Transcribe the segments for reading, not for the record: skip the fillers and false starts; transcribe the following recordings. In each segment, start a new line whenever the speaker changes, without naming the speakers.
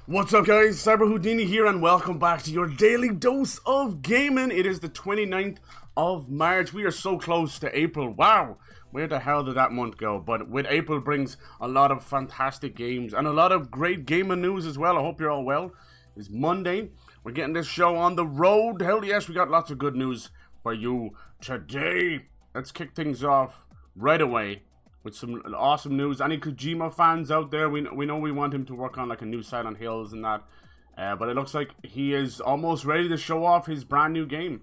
What's up guys, CyberHoudini here and welcome back to your daily dose of gaming. It is the 29th of March. We are so close to April. Wow, where the hell did that month go? But with April brings a lot of fantastic games and a lot of great gaming news as well. I hope you're all well. It's Monday. We're getting this show on the road. Hell yes, we got lots of good news for you today. Let's kick things off right away with some awesome news. Any Kojima fans out there, we know we want him to work on like a new Silent Hills and that. But it looks like he is almost ready to show off his brand new game.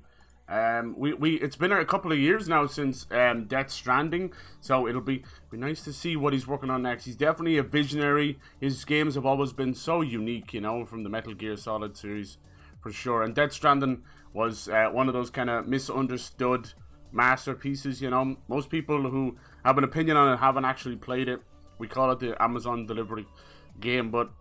It's been a couple of years now since Death Stranding, so it'll be nice to see what he's working on next. He's definitely a visionary. His games have always been so unique, you know, from the Metal Gear Solid series, for sure. And Death Stranding was one of those kind of misunderstood masterpieces, you know. Most people who have an opinion on it haven't actually played it. We call it the Amazon delivery game, but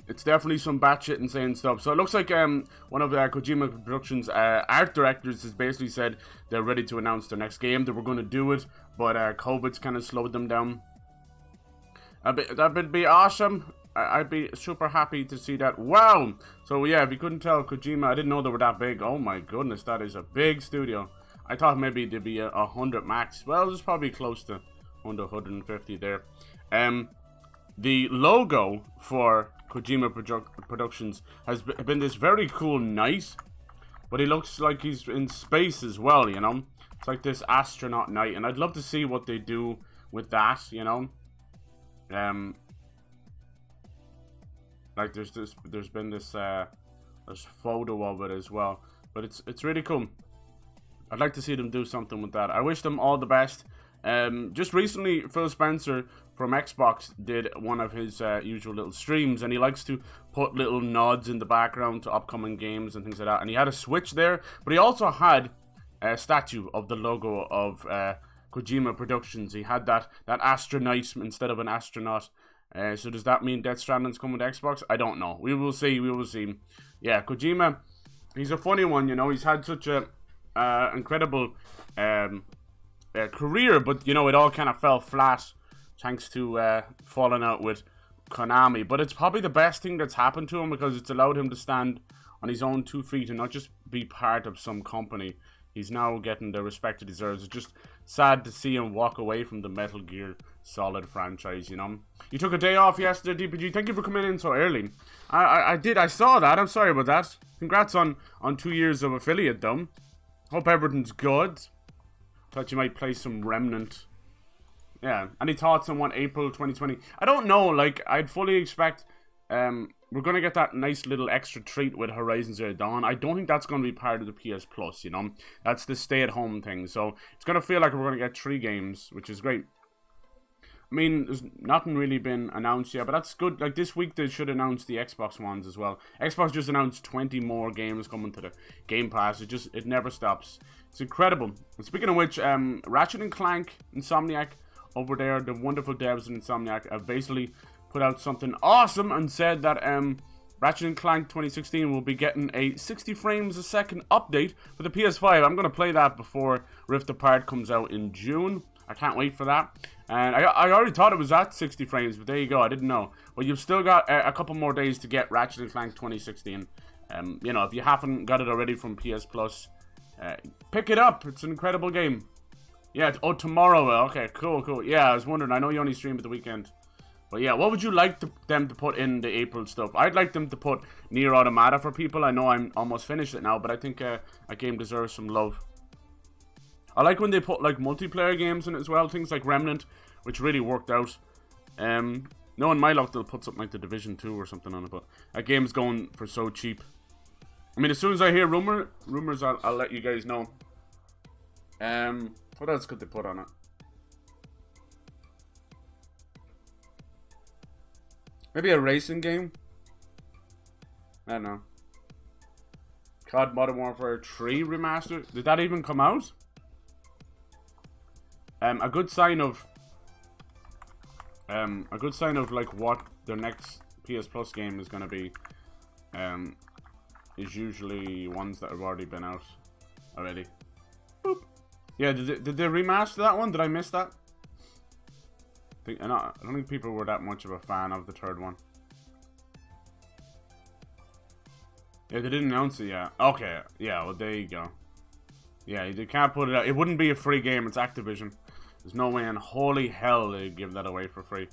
it's definitely some batshit insane stuff. So it looks like one of Kojima Productions art directors has basically said they're ready to announce their next game. They were going to do it, but COVID's kind of slowed them down. That would be awesome. I'd be super happy to see that. Wow! So yeah, if you couldn't tell, Kojima, I didn't know they were that big. Oh my goodness, that is a big studio. I thought maybe there'd be 100 max. Well, there's probably close to 100, 150 there. The logo for Kojima Productions has been this very cool knight, but he looks like he's in space as well, you know? It's like this astronaut knight, and I'd love to see what they do with that, you know? Like there's been this photo of it as well, but it's really cool. I'd like to see them do something with that. I wish them all the best. Just recently, Phil Spencer from Xbox did one of his usual little streams, and he likes to put little nods in the background to upcoming games and things like that. And he had a Switch there, but he also had a statue of the logo of Kojima Productions. He had that astronaut instead of an astronaut. So does that mean Death Stranding's coming to Xbox? I don't know. We will see. We will see. Yeah, Kojima, he's a funny one, you know. He's had such a incredible career, but you know, it all kind of fell flat thanks to falling out with Konami. But it's probably the best thing that's happened to him, because it's allowed him to stand on his own 2 feet and not just be part of some company. He's now getting the respect he deserves. It's just sad to see him walk away from the Metal Gear Solid franchise, you know. You took a day off yesterday, DPG. Thank you for coming in so early. I did. I saw that. I'm sorry about that. Congrats on 2 years of affiliate, though. Hope everything's good. Thought you might play some Remnant. Yeah. Any thoughts on what April 2020? I don't know. Like, I'd fully expect we're going to get that nice little extra treat with Horizon Zero Dawn. I don't think that's going to be part of the PS Plus, you know. That's the stay-at-home thing. So it's going to feel like we're going to get 3 games, which is great. I mean, there's nothing really been announced yet, but that's good. Like, this week they should announce the Xbox ones as well. Xbox just announced 20 more games coming to the Game Pass. It never stops. It's incredible. And speaking of which, Ratchet and Clank, Insomniac, over there, the wonderful devs in Insomniac, have basically put out something awesome and said that Ratchet and Clank 2016 will be getting a 60 frames a second update for the PS5. I'm going to play that before Rift Apart comes out in June. I can't wait for that. And I already thought it was at 60 frames, but there you go. I didn't know. But you've still got a couple more days to get Ratchet and Clank 2016. You know, if you haven't got it already from PS Plus, pick it up. It's an incredible game. Yeah. Oh, tomorrow. Okay, cool. Yeah, I was wondering. I know you only stream at the weekend. But yeah, what would you like them to put in the April stuff? I'd like them to put Nier Automata for people. I know I'm almost finished it now, but I think a game deserves some love. I like when they put like multiplayer games in it as well, things like Remnant, which really worked out. Knowing my luck, they'll put something like The Division 2 or something on it, but that game's going for so cheap. I mean, as soon as I hear rumors, I'll let you guys know. What else could they put on it? Maybe a racing game? I don't know. COD Modern Warfare 3 Remastered? Did that even come out? A good sign of like what their next PS Plus game is gonna be, is usually ones that have already been out already. Boop. Yeah, did they remaster that one? Did I miss that? I don't think people were that much of a fan of the third one. Yeah, they didn't announce it yet. Okay, yeah, well, there you go. Yeah, they can't put it out. It wouldn't be a free game. It's Activision. There's no way in holy hell they'd give that away for free.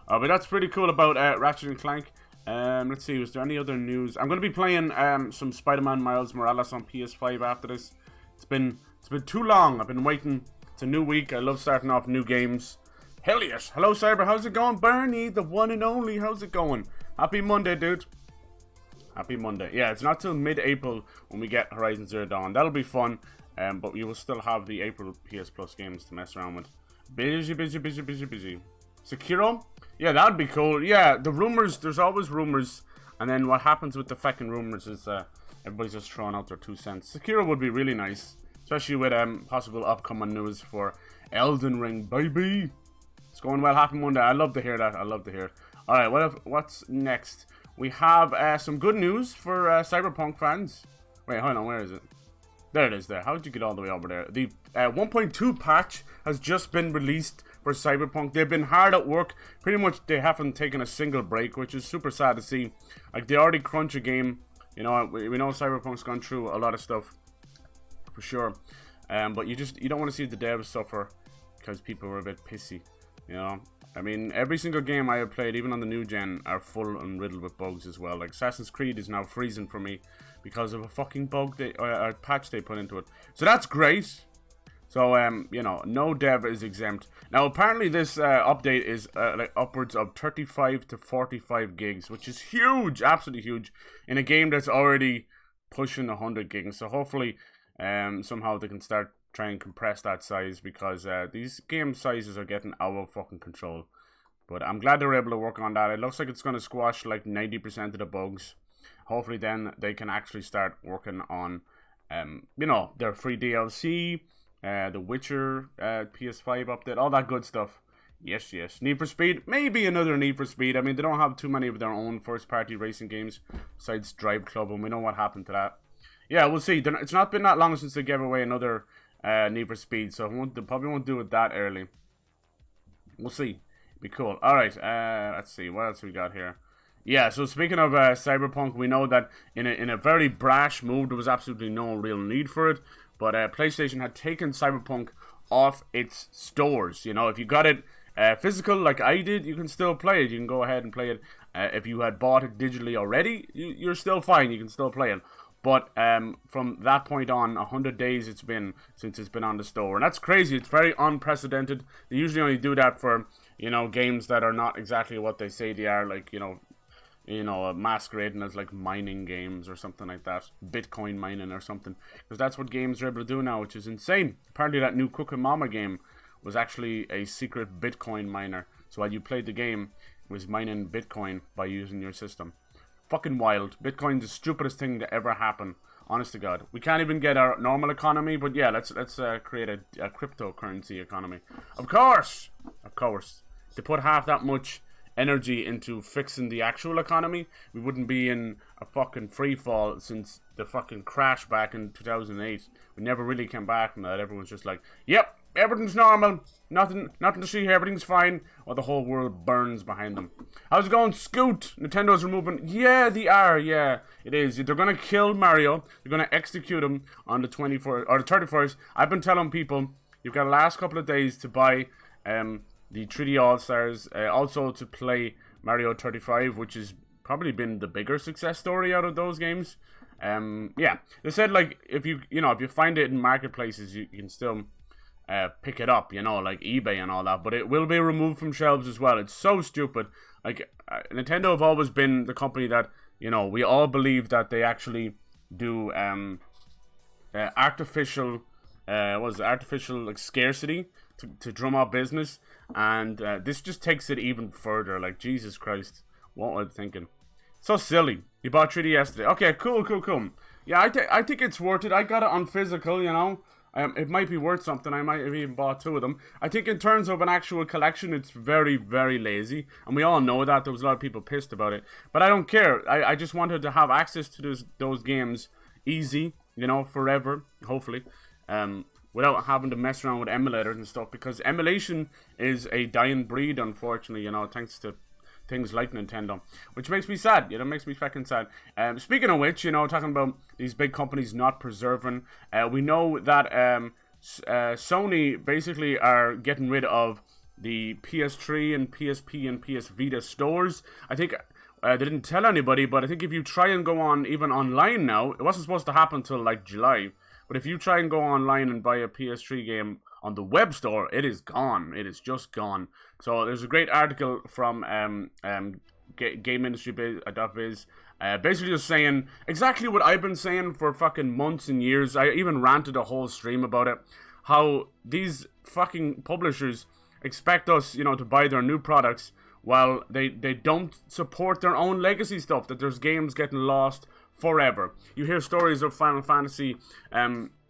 But that's pretty cool about Ratchet and Clank. Let's see, was there any other news? I'm going to be playing some Spider-Man Miles Morales on PS5 after this. It's been too long. I've been waiting. It's a new week. I love starting off new games. Hell yes. Hello, Cyber. How's it going? Bernie, the one and only. How's it going? Happy Monday, dude. Happy Monday. Yeah, it's not till mid-April when we get Horizon Zero Dawn. That'll be fun. But you will still have the April PS Plus games to mess around with. Busy. Sekiro? Yeah, that'd be cool. Yeah, the rumors, there's always rumors. And then what happens with the fucking rumors is everybody's just throwing out their 2 cents. Sekiro would be really nice. Especially with possible upcoming news for Elden Ring, baby. It's going well. Happy Monday. I love to hear that. I love to hear it. Alright, what's next? We have some good news for Cyberpunk fans. Wait, hold on, where is it? There it is there. How did you get all the way over there? The 1.2 patch has just been released for Cyberpunk. They've been hard at work. Pretty much they haven't taken a single break, which is super sad to see. Like, they already crunch a game. You know, we know Cyberpunk's gone through a lot of stuff. For sure. But you don't want to see the devs suffer because people were a bit pissy. You know? I mean, every single game I have played, even on the new gen, are full and riddled with bugs as well. Like, Assassin's Creed is now freezing for me because of a fucking bug a patch they put into it. So that's great. So, you know, no dev is exempt. Now, apparently this update is like upwards of 35 to 45 gigs, which is huge, absolutely huge, in a game that's already pushing 100 gigs. So hopefully, somehow they can start trying and compress that size, because these game sizes are getting out of fucking control. But I'm glad they were able to work on that. It looks like it's going to squash like 90% of the bugs. Hopefully then they can actually start working on, you know, their free DLC, the Witcher PS5 update, all that good stuff. Yes. Need for Speed, maybe another Need for Speed. I mean, they don't have too many of their own first-party racing games besides Drive Club, and we know what happened to that. Yeah, we'll see. It's not been that long since they gave away another Need for Speed, so they probably won't do it that early. We'll see. Be cool. Alright, let's see. What else we got here? Yeah, so speaking of Cyberpunk, we know that in a very brash move, there was absolutely no real need for it. But PlayStation had taken Cyberpunk off its stores. You know, if you got it physical like I did, you can still play it. You can go ahead and play it. If you had bought it digitally already, you're still fine. You can still play it. But from that point on, 100 days it's been since it's been on the store. And that's crazy. It's very unprecedented. They usually only do that for, you know, games that are not exactly what they say they are. Like, you know, masquerading as like mining games or something like that, Bitcoin mining or something, because that's what games are able to do now, which is insane. Apparently that new Cookie Mama game was actually a secret Bitcoin miner, so while you played the game, it was mining Bitcoin by using your system. Fucking wild. Bitcoin's the stupidest thing to ever happen, honest to God. We can't even get our normal economy, but yeah, let's create a cryptocurrency economy. Of course, to put half that much energy into fixing the actual economy, we wouldn't be in a fucking free fall since the fucking crash back in 2008. We never really came back from that. Everyone's just like, yep, everything's normal, nothing to see here, everything's fine, while the whole world burns behind them. How's it going, Scoot? Nintendo's removing, yeah, they are, yeah, it is. They're gonna kill Mario, they're gonna execute him on the 24th, or the 31st. I've been telling people, you've got the last couple of days to buy, the 3D All-Stars, also to play Mario 35, which has probably been the bigger success story out of those games. Yeah, they said, like, if you find it in marketplaces, you can still pick it up, you know, like eBay and all that, but it will be removed from shelves as well. It's so stupid. Like, Nintendo have always been the company that, you know, we all believe that they actually do artificial like scarcity to drum up business, and this just takes it even further. Like, Jesus Christ, what was I thinking? So silly. You bought 3D yesterday. Okay, cool. Yeah, I think it's worth it. I got it on physical, you know. It might be worth something. I might have even bought 2 of them. I think in terms of an actual collection, it's very, very lazy, and we all know that. There was a lot of people pissed about it, but I don't care. I just wanted to have access to those games easy, you know, forever, hopefully. Without having to mess around with emulators and stuff, because emulation is a dying breed, unfortunately, you know, thanks to things like Nintendo, which makes me sad. You know, makes me fucking sad. Speaking of which, you know, talking about these big companies not preserving, we know that Sony basically are getting rid of the PS3 and PSP and PS Vita stores. I think they didn't tell anybody, but I think if you try and go on even online now, it wasn't supposed to happen until like July. But if you try and go online and buy a PS3 game on the web store, it is gone. It is just gone. So there's a great article from GameIndustry.biz, basically just saying exactly what I've been saying for fucking months and years. I even ranted a whole stream about it. How these fucking publishers expect us, you know, to buy their new products while they don't support their own legacy stuff, that there's games getting lost forever. You hear stories of Final Fantasy,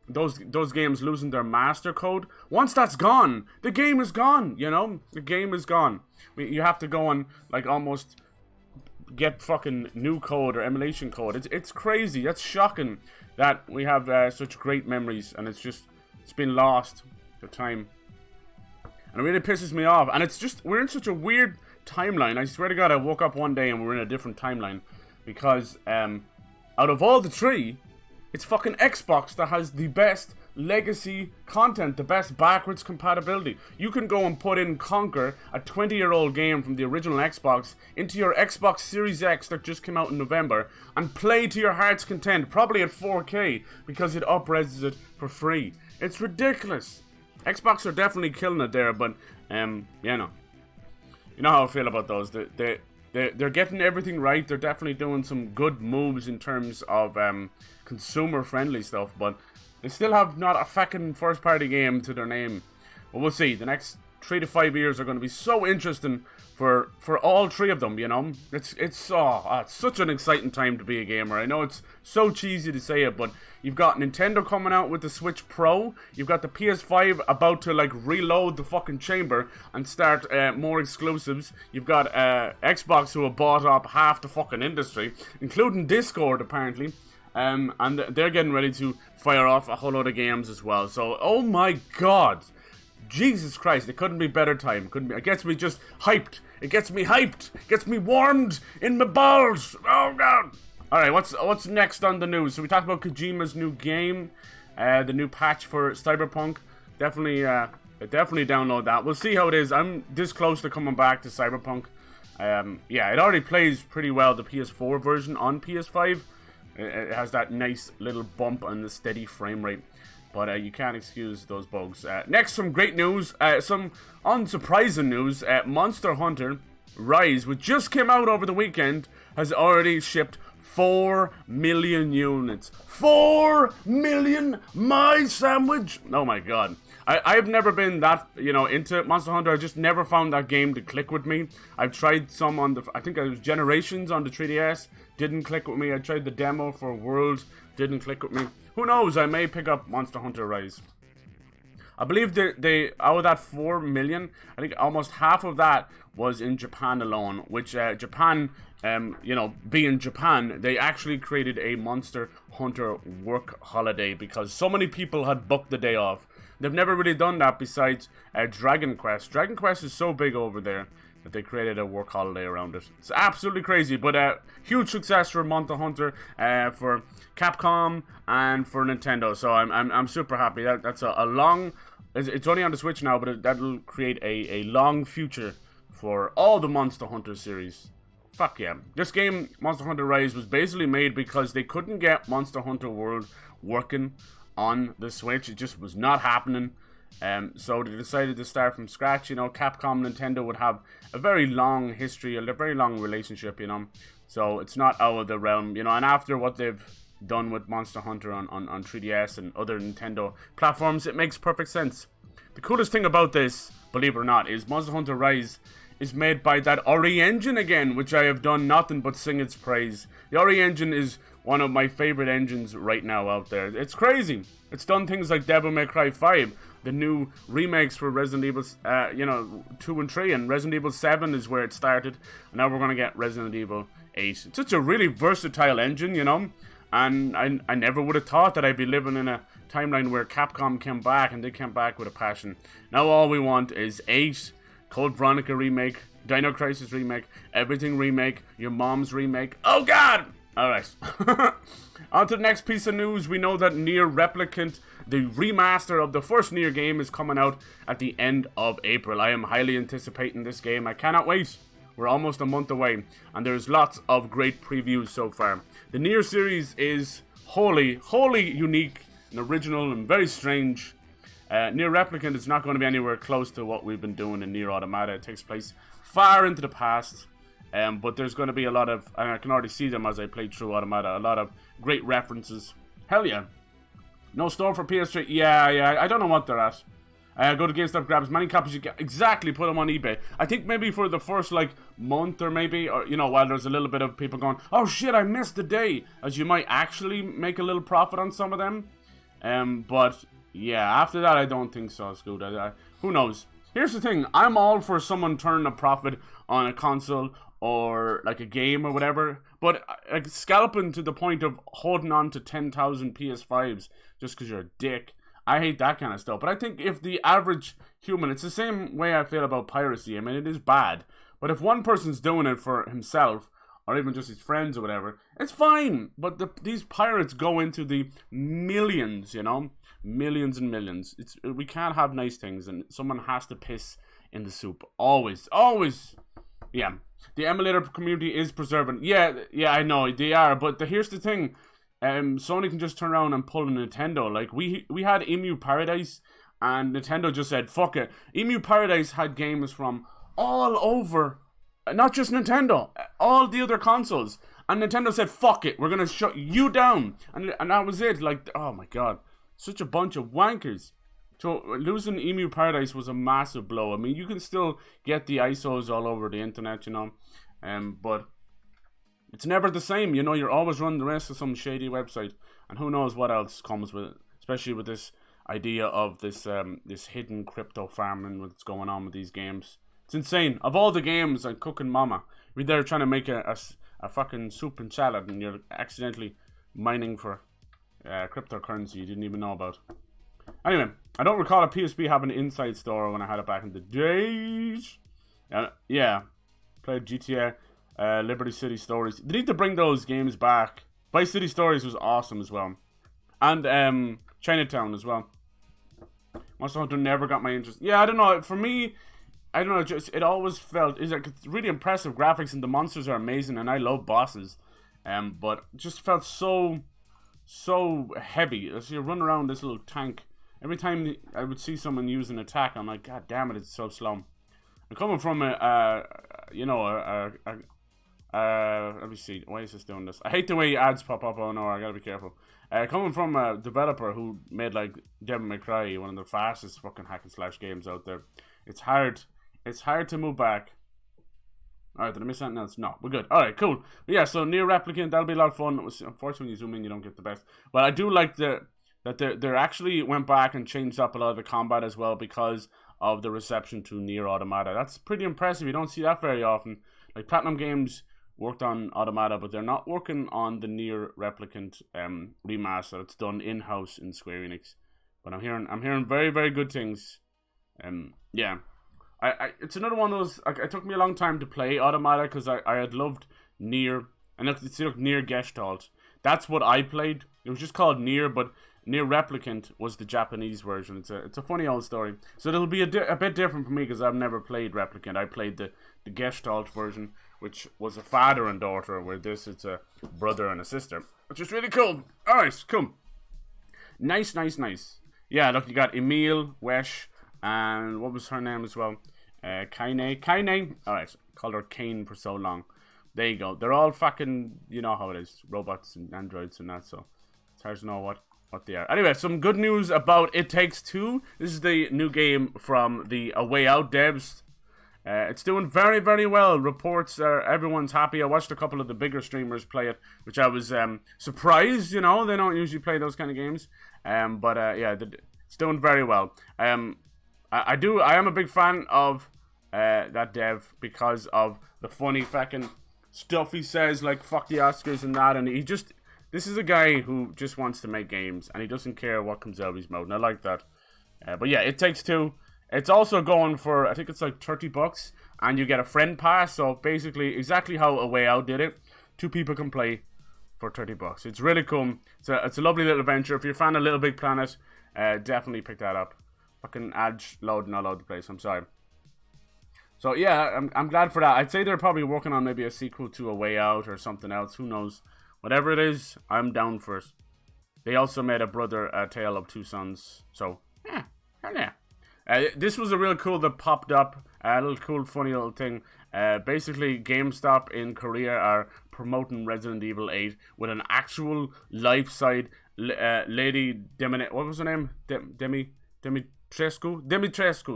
those games losing their master code. Once that's gone, the game is gone, you know? The game is gone. You have to go and, like, almost get fucking new code or emulation code. It's crazy. That's shocking that we have such great memories, and it's been lost to time. And it really pisses me off. And it's just, we're in such a weird timeline. I swear to God, I woke up one day and we're in a different timeline. Because, out of all the three, it's fucking Xbox that has the best legacy content, the best backwards compatibility. You can go and put in Conquer, a 20-year-old game from the original Xbox, into your Xbox Series X that just came out in November, and play to your heart's content, probably at 4K, because it up-reses it for free. It's ridiculous. Xbox are definitely killing it there, but, you know how I feel about those. They're getting everything right. They're definitely doing some good moves in terms of consumer-friendly stuff, but they still have not a fucking first-party game to their name. But we'll see. The next 3 to 5 years are going to be so interesting for all three of them, you know? It's such an exciting time to be a gamer. I know it's so cheesy to say it, but you've got Nintendo coming out with the Switch Pro. You've got the PS5 about to, like, reload the fucking chamber and start more exclusives. You've got Xbox, who have bought up half the fucking industry, including Discord, apparently. And they're getting ready to fire off a whole lot of games as well. So, oh my God. Jesus Christ, it couldn't be better time. It gets me just hyped. It gets me hyped. It gets me warmed in my balls. Oh God. Alright, what's next on the news? So we talked about Kojima's new game, the new patch for Cyberpunk. Definitely download that. We'll see how it is. I'm this close to coming back to Cyberpunk. Yeah, it already plays pretty well, the PS4 version on PS5. It has that nice little bump on the steady frame rate. But you can't excuse those bugs. Next, some great news. Some unsurprising news. Monster Hunter Rise, which just came out over the weekend, has already shipped 4 million units. 4 million? My sandwich? Oh my God. I've never been that, into Monster Hunter. I just never found that game to click with me. I've tried some on I think it was Generations on the 3DS. Didn't click with me. I tried the demo for World. Didn't click with me. Who knows? I may pick up Monster Hunter Rise. I believe they out of that 4 million, I think almost half of that was in Japan alone. Which Japan, being Japan, they actually created a Monster Hunter work holiday because so many people had booked the day off. They've never really done that besides Dragon Quest. Dragon Quest is so big over there that they created a work holiday around it. It's absolutely crazy, but huge success for Monster Hunter, for Capcom and for Nintendo. So I'm super happy. That's a long. It's only on the Switch now, but that'll create a long future for all the Monster Hunter series. Fuck yeah! This game, Monster Hunter Rise, was basically made because they couldn't get Monster Hunter World working on the Switch. It just was not happening. So they decided to start from scratch. Capcom and Nintendo would have a very long history, a very long relationship, So it's not out of the realm, And after what they've done with Monster Hunter on 3DS and other Nintendo platforms, it makes perfect sense. The coolest thing about this, believe it or not, is Monster Hunter Rise is made by that Ori engine again, which I have done nothing but sing its praise. The Ori engine is one of my favorite engines right now out there. It's crazy. It's done things like Devil May Cry 5, the new remakes for Resident Evil, 2 and 3, and Resident Evil 7 is where it started, and now we're going to get Resident Evil 8. It's such a really versatile engine, and I never would have thought that I'd be living in a timeline where Capcom came back, and they came back with a passion. Now all we want is 8, Code Veronica remake, Dino Crisis remake, everything remake, your mom's remake. Oh god! Alright. On to the next piece of news. We know that Nier Replicant, the remaster of the first Nier game, is coming out at the end of April. I am highly anticipating this game. I cannot wait. We're almost a month away, and there's lots of great previews so far. The Nier series is wholly unique and original and very strange. Nier Replicant is not going to be anywhere close to what we've been doing in Nier Automata. It takes place far into the past. But there's going to be a lot of, and I can already see them as I play through Automata, a lot of great references. Hell yeah. No store for PS3. Yeah, I don't know what they're at. Go to GameStop, grab as many copies you get. Exactly, put them on eBay. I think maybe for the first, like, month or maybe, or, you know, while there's a little bit of people going, oh shit, I missed the day, as you might actually make a little profit on some of them. But, yeah, after that, I don't think so, Scoot. Who knows? Here's the thing, I'm all for someone turning a profit on a console or like a game or whatever, but like scalping to the point of holding on to 10,000 PS5s just because you're a dick, I hate that kind of stuff. But I think if the average human, it's the same way I feel about piracy. I mean, it is bad, but if one person's doing it for himself or even just his friends or whatever, it's fine. But these pirates go into the millions, you know, millions and millions. We can't have nice things, and someone has to piss in the soup. Always. Yeah. The emulator community is preserving. Yeah, I know they are. But here's the thing: Sony can just turn around and pull a Nintendo. Like we had Emu Paradise, and Nintendo just said, "Fuck it." Emu Paradise had games from all over, not just Nintendo, all the other consoles, and Nintendo said, "Fuck it, we're gonna shut you down," and that was it. Like, oh my god, such a bunch of wankers. So losing Emu Paradise was a massive blow. I mean, you can still get the ISOs all over the internet, you know, but it's never the same. You know, you're always running the rest of some shady website, and who knows what else comes with it, especially with this idea of this this hidden crypto farming that's going on with these games. It's insane. Of all the games, like Cooking Mama, you're there trying to make a fucking soup and salad, and you're accidentally mining for cryptocurrency you didn't even know about. Anyway, I don't recall a PSP having an inside store when I had it back in the days. Yeah, played GTA, Liberty City Stories. They need to bring those games back. Vice City Stories was awesome as well. And Chinatown as well. Monster Hunter never got my interest. Yeah, I don't know. For me, I don't know. Just it always felt it's really impressive graphics, and the monsters are amazing, and I love bosses. But it just felt so heavy. As you run around this little tank. Every time I would see someone use an attack, I'm like, God damn it, it's so slow. I'm coming from let me see, why is this doing this? I hate the way ads pop up. Oh no, I gotta be careful. Coming from a developer who made like Devil May Cry, one of the fastest fucking hack and slash games out there. It's hard to move back. Alright, did I miss something else? No, we're good. Alright, cool. But yeah, so Nier Replicant, that'll be a lot of fun. Unfortunately, when you zoom in, you don't get the best. But I do like that they actually went back and changed up a lot of the combat as well because of the reception to Nier Automata. That's pretty impressive. You don't see that very often. Like Platinum Games worked on Automata, but they're not working on the Nier Replicant remaster. It's done in-house in Square Enix. But I'm hearing very, very good things. Yeah. It's another one of those. It took me a long time to play Automata because I had loved Nier, and it's Nier Gestalt. That's what I played. It was just called Nier, but Nier Replicant was the Japanese version. It's a funny old story. So it'll be a bit different for me because I've never played Replicant. I played the Gestalt version, which was a father and daughter, where this it's a brother and a sister, which is really cool. All right, cool. Nice. Yeah, look, you got Emil, Wesh, and what was her name as well? Kaine. All right, called her Kane for so long. There you go. They're all fucking, you know how it is, robots and androids and that. So it's hard to know what they are. Anyway, some good news about It Takes Two. This is the new game from the A Way Out devs. It's doing very, very well. Reports are everyone's happy. I watched a couple of the bigger streamers play it, which I was surprised. You know, they don't usually play those kind of games. But yeah, it's doing very well. I am a big fan of that dev because of the funny fucking stuff he says, like fuck the Oscars and that, and this is a guy who just wants to make games and he doesn't care what comes out of his mouth, and I like that. But yeah, It Takes Two. It's also going for, I think it's like $30. and you get a friend pass. So basically, exactly how A Way Out did it. 2 people can play for $30. It's really cool. It's a lovely little adventure. If you're a fan of Little Big Planet, definitely pick that up. Fucking ads loading all over the place. I'm sorry. So yeah, I'm glad for that. I'd say they're probably working on maybe a sequel to A Way Out or something else. Who knows? Whatever it is, I'm down for it. They also made a brother, A Tale of Two Sons. So yeah, hell yeah. This was a real cool that popped up. A little cool, funny little thing. Basically, GameStop in Korea are promoting Resident Evil 8 with an actual life-side lady. What was her name? Dimitrescu.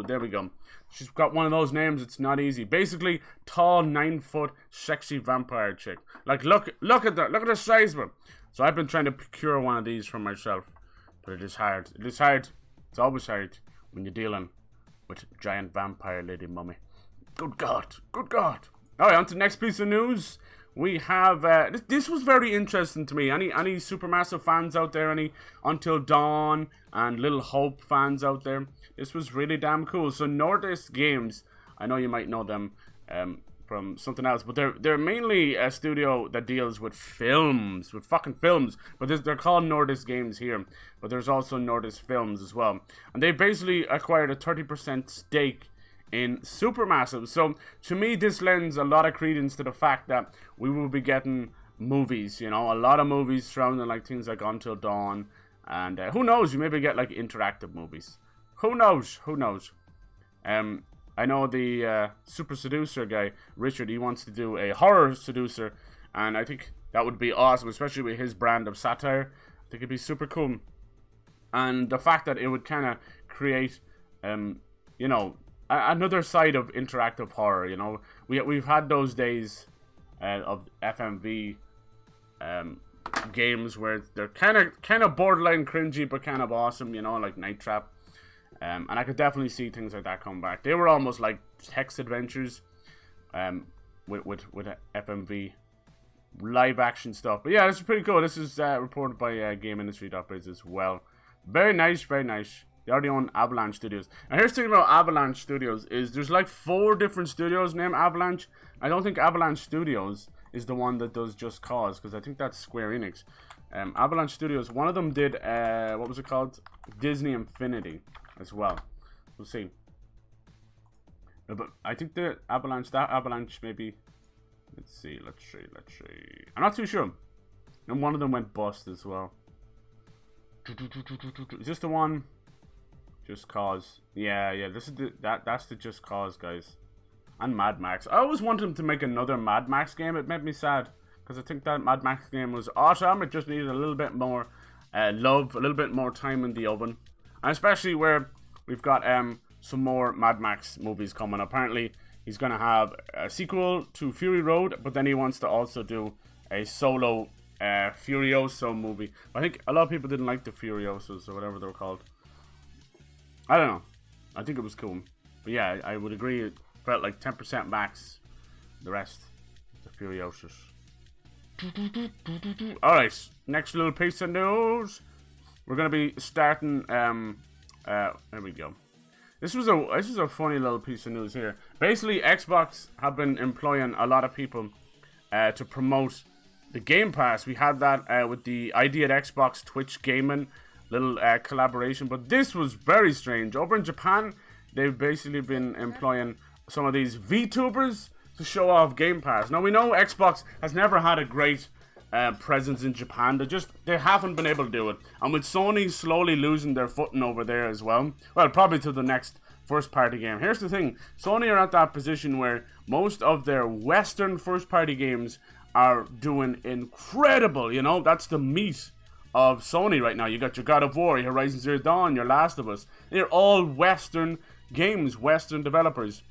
There we go. She's got one of those names. It's not easy. Basically, tall, 9-foot, sexy vampire chick. Like, look at that. Look at the size of her. So I've been trying to procure one of these for myself, but it is hard. It is hard. It's always hard when you're dealing with giant vampire lady mummy. Good God. Good God. Alright, on to the next piece of news. We have, this was very interesting to me. Any Supermassive fans out there? Any Until Dawn and Little Hope fans out there? This was really damn cool. So Nordisk Games, I know you might know them from something else, but they're mainly a studio that deals with films, with fucking films. But they're called Nordisk Games here, but there's also Nordisk Films as well. And they basically acquired a 30% stake in Supermassive. So to me, this lends a lot of credence to the fact that we will be getting movies, you know, a lot of movies surrounding like things like Until Dawn, and who knows, you maybe get like interactive movies. Who knows? I know the Super Seducer guy, Richard, he wants to do a horror seducer, and I think that would be awesome, especially with his brand of satire. I think it'd be super cool. And the fact that it would kind of create, you know, another side of interactive horror, you know. We've had those days of FMV games where they're kind of borderline cringy but kind of awesome, you know, like Night Trap. And I could definitely see things like that come back. They were almost like text adventures with FMV live action stuff. But yeah, this is pretty cool. This is reported by GameIndustry.biz as well. Very nice, very nice. They already own Avalanche Studios. And here's the thing about Avalanche Studios is there's like 4 different studios named Avalanche. I don't think Avalanche Studios is the one that does Just Cause, because I think that's Square Enix. Avalanche Studios, one of them did, what was it called? Disney Infinity as well. We'll see. But I think that Avalanche maybe, let's see. I'm not too sure. And one of them went bust as well. Is this the one? Just Cause. Yeah, this is that's the Just Cause guys. And Mad Max. I always wanted them to make another Mad Max game. It made me sad, because I think that Mad Max game was awesome. It just needed a little bit more love, a little bit more time in the oven. And especially where we've got some more Mad Max movies coming. Apparently, he's going to have a sequel to Fury Road, but then he wants to also do a solo Furioso movie. I think a lot of people didn't like the Furiosos or whatever they were called. I don't know. I think it was cool. But yeah, I would agree. It felt like 10% max. The rest, the Furiosos. Alright, next little piece of news. We're going to be starting... there we go. This is a funny little piece of news here. Basically, Xbox have been employing a lot of people to promote the Game Pass. We had that with the ID at Xbox Twitch Gaming little collaboration, but this was very strange. Over in Japan, they've basically been employing some of these VTubers to show off Game Pass. Now, we know Xbox has never had a great presence in Japan. They haven't been able to do it. And with Sony slowly losing their footing over there as well, probably to the next first party game. Here's the thing, Sony are at that position where most of their Western first party games are doing incredible, you know. That's the meat of Sony right now. You got your God of War, your Horizon Zero Dawn, your Last of Us. They're all Western games, Western developers.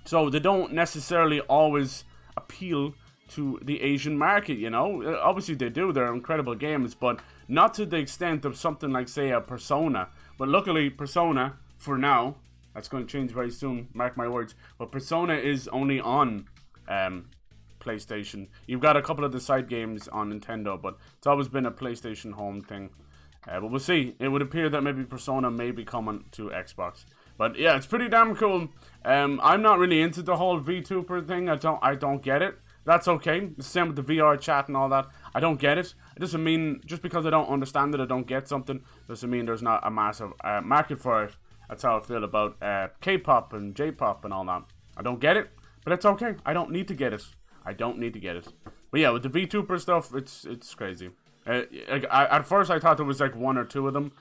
So they don't necessarily always appeal to the Asian market, you know. Obviously they do, they're incredible games, but not to the extent of something like, say, a Persona. But luckily, Persona, for now, that's going to change very soon, mark my words, but Persona is only on PlayStation. You've got a couple of the side games on Nintendo, but it's always been a PlayStation home thing. But we'll see. It would appear that maybe Persona may be coming to Xbox. But yeah, it's pretty damn cool. I'm not really into the whole VTuber thing. I don't get it. That's okay. The same with the VR chat and all that. I don't get it. It doesn't mean just because I don't understand it, I don't get something, doesn't mean there's not a massive market for it. That's how I feel about K-pop and J-pop and all that. I don't get it, but it's okay. I don't need to get it. I don't need to get it. But yeah, with the VTuber stuff, it's crazy. At first, I thought there was like 1 or 2 of them.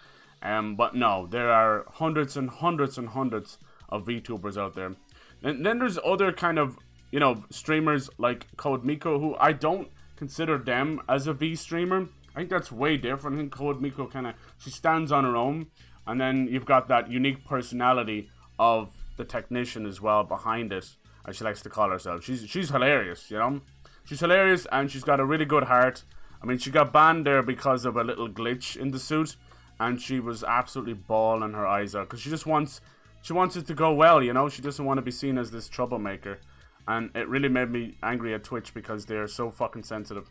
But no, there are hundreds and hundreds and hundreds of VTubers out there. And then there's other kind of, you know, streamers like KOJIMA, who I don't consider them as a V streamer. I think that's way different. I think KOJIMA kind of, she stands on her own. And then you've got that unique personality of the technician as well behind it, as she likes to call herself. She's hilarious, you know? She's hilarious, and she's got a really good heart. I mean, she got banned there because of a little glitch in the suit, and she was absolutely bawling her eyes out, because she wants it to go well, you know? She doesn't want to be seen as this troublemaker. And it really made me angry at Twitch because they're so fucking sensitive.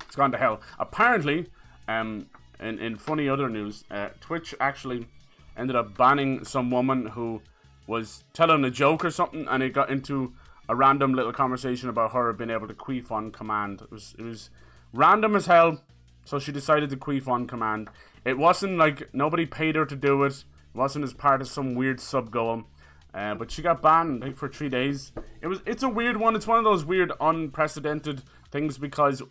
It's gone to hell. Apparently, in funny other news, Twitch actually ended up banning some woman who was telling a joke or something, and it got into a random little conversation about her being able to queef on command. It was random as hell, so she decided to queef on command. It wasn't like nobody paid her to do it. It wasn't as part of some weird sub goal. But she got banned, I think, for 3 days. It's a weird one. It's one of those weird, unprecedented things because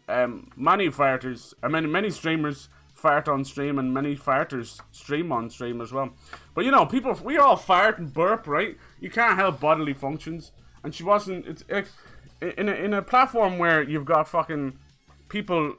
many streamers fart on stream, and many farters stream on stream as well. But you know, people, we all fart and burp, right? You can't help bodily functions. And she wasn't. It's in a platform where you've got fucking people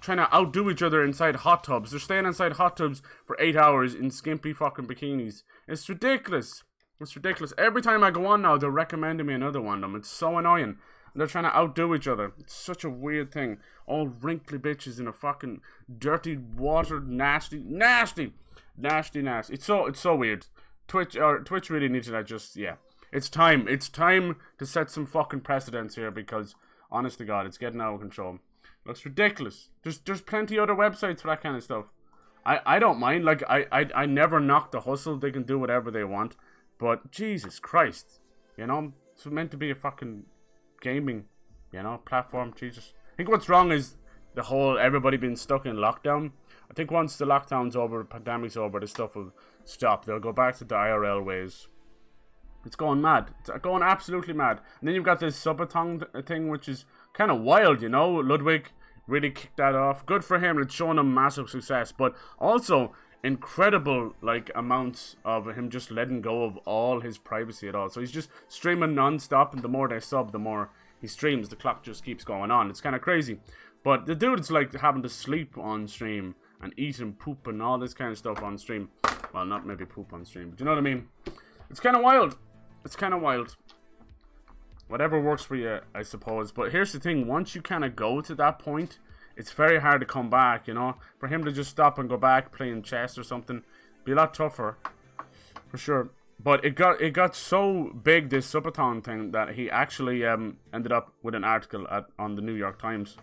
trying to outdo each other inside hot tubs. They're staying inside hot tubs for 8 hours in skimpy fucking bikinis. It's ridiculous. It's ridiculous. Every time I go on now, they're recommending me another one of them. It's so annoying. And they're trying to outdo each other. It's such a weird thing. All wrinkly bitches in a fucking dirty water, nasty. It's so weird. Twitch really needs to just, yeah. It's time to set some fucking precedents here, because honest to God, it's getting out of control. Looks ridiculous. There's plenty other websites for that kind of stuff. I don't mind. Like I never knock the hustle. They can do whatever they want. But Jesus Christ, you know, it's meant to be a fucking gaming, you know, platform. Jesus. I think what's wrong is the whole everybody being stuck in lockdown. I think once the lockdown's over, the pandemic's over, this stuff will stop. They'll go back to the IRL ways. It's going mad. It's going absolutely mad. And then you've got this subathon thing, which is kind of wild, you know. Ludwig really kicked that off. Good for him. It's shown him massive success. But also incredible, like, amounts of him just letting go of all his privacy at all. So he's just streaming non-stop, and the more they sub, the more he streams. The clock just keeps going on. It's kind of crazy. But the dude's like having to sleep on stream and eat and poop and all this kind of stuff on stream. Well, not maybe poop on stream, but you know what I mean? It's kind of wild. It's kind of wild. Whatever works for you, I suppose. But here's the thing. Once you kind of go to that point, it's very hard to come back, you know? For him to just stop and go back playing chess or something, be a lot tougher. For sure. But it got so big, this subathon thing, that he actually ended up with an article on the New York Times.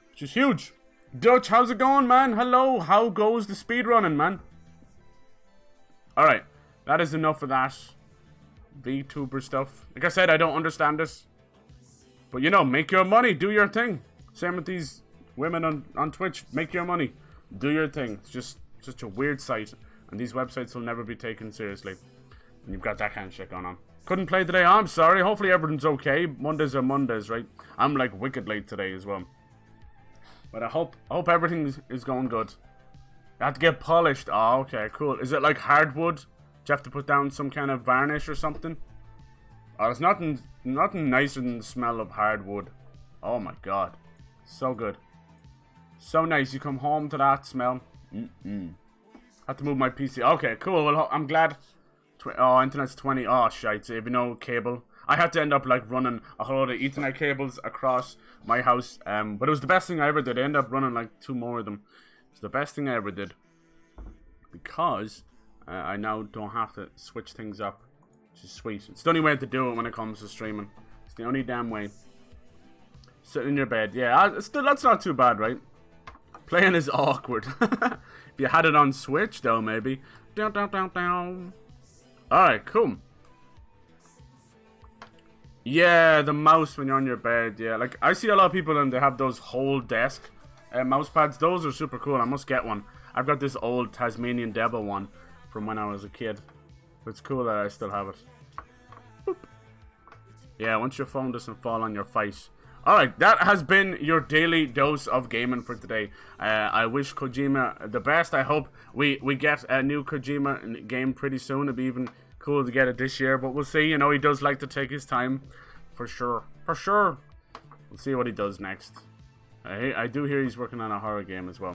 Which is huge. Dutch, how's it going, man? Hello. How goes the speedrunning, man? Alright. That is enough of that VTuber stuff. Like I said, I don't understand this. But, you know, make your money. Do your thing. Same with these women on Twitch. Make your money. Do your thing. It's just such a weird site. And these websites will never be taken seriously. And you've got that kind of shit going on. Couldn't play today. I'm sorry. Hopefully everything's okay. Mondays are Mondays, right? I'm like wicked late today as well. But I hope everything is going good. I have to get polished. Oh, okay, cool. Is it like hardwood? Do you have to put down some kind of varnish or something? Oh, there's nothing nicer than the smell of hardwood. Oh my god. So good. So nice. You come home to that smell. Have to move my PC. Okay, cool. Well, I'm glad. Oh, internet's 20. Oh, shite. So if you know cable. I had to end up like running a whole lot of Ethernet cables across my house. But it was the best thing I ever did. I ended up running like 2 more of them. It's the best thing I ever did. Because I now don't have to switch things up. Which is sweet. It's the only way to do it when it comes to streaming. It's the only damn way. Sit in your bed. Yeah, that's not too bad, right? Playing is awkward. If you had it on Switch, though, maybe. Down. Alright, cool. Yeah, the mouse when you're on your bed. Yeah, like I see a lot of people and they have those whole desk mouse pads. Those are super cool. I must get one. I've got this old Tasmanian Devil one from when I was a kid. It's cool that I still have it. Boop. Yeah, once your phone doesn't fall on your face. Alright, that has been your daily dose of gaming for today. I wish Kojima the best. I hope we get a new Kojima game pretty soon. It'd be even cool to get it this year, but we'll see. You know, he does like to take his time. For sure. For sure. We'll see what he does next. I do hear he's working on a horror game as well.